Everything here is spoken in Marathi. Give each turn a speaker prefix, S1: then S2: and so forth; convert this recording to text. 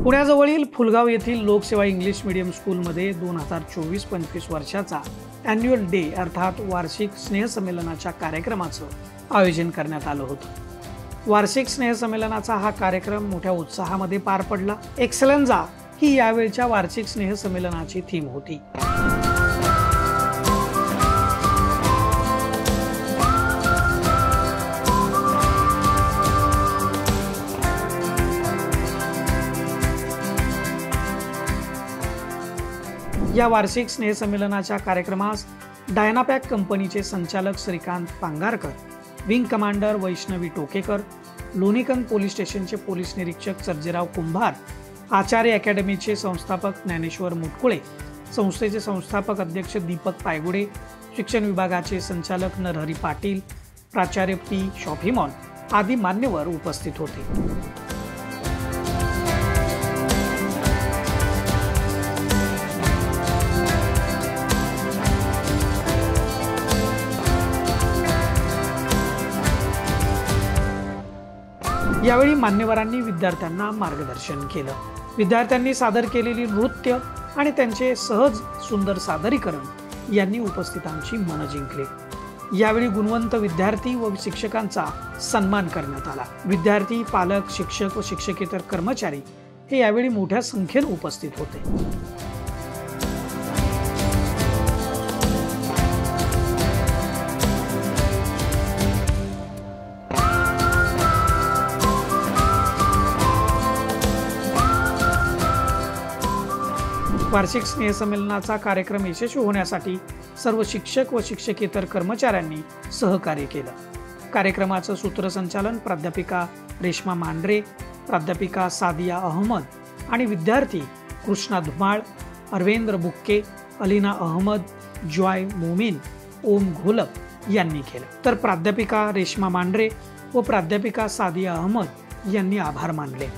S1: पुण्याजवळील फुलगाव येथील लोकसेवा इंग्लिश मीडियम स्कूलमध्ये 2024-25 वर्षाचा ॲन्युअल डे अर्थात वार्षिक स्नेहसंमेलनाच्या कार्यक्रमाचं आयोजन करण्यात आलं होतं। वार्षिक स्नेहसंमेलनाचा हा कार्यक्रम मोठ्या उत्साहामध्ये पार पडला। एक्सलन्जा ही यावेळच्या वार्षिक स्नेहसंमेलनाची थीम होती। या वार्षिक स्नेहसंमेलनाच्या कार्यक्रमास डायनापॅक कंपनीचे संचालक Shrikant Pangarkar, wing commander Vaishnavi Tokekar, Lonikand police स्टेशनचे पोलीस निरीक्षक सर्जेराव कुंभार, आचार्य अकॅडमीचे संस्थापक ज्ञानेश्वर मुटकुळे, संस्थेचे संस्थापक अध्यक्ष दीपक पायगुडे, शिक्षण विभागाचे संचालक नरहरी पाटील, प्राचार्य पी शॉफिमॉन आदी मान्यवर उपस्थित होते। यावेळी मान्यवरांनी विद्यार्थ्यांना मार्गदर्शन केलं। विद्यार्थ्यांनी सादर केलेली नृत्य आणि त्यांचे सहज सुंदर सादरीकरण यांनी उपस्थितांची मनं जिंकली। यावेळी गुणवंत विद्यार्थी व शिक्षकांचा सन्मान करण्यात आला। विद्यार्थी, पालक, शिक्षक व शिक्षकेतर कर्मचारी हे यावेळी मोठ्या संख्येने उपस्थित होते। वार्षिक स्नेहसंमेलनाचा कार्यक्रम यशस्वी होण्यासाठी सर्व शिक्षक व शिक्षकेतर कर्मचाऱ्यांनी सहकार्य केलं। कार्यक्रमाचं सूत्रसंचालन प्राध्यापिका रेश्मा मांढरे, प्राध्यापिका सादिया अहमद आणि विद्यार्थी कृष्णा धुमाळ, अरविंद्र बुक्के, अलिना अहमद, जॉय मोमीन, ओम घोलप यांनी केलं। तर प्राध्यापिका रेश्मा मांढरे व प्राध्यापिका सादिया अहमद यांनी आभार मानले।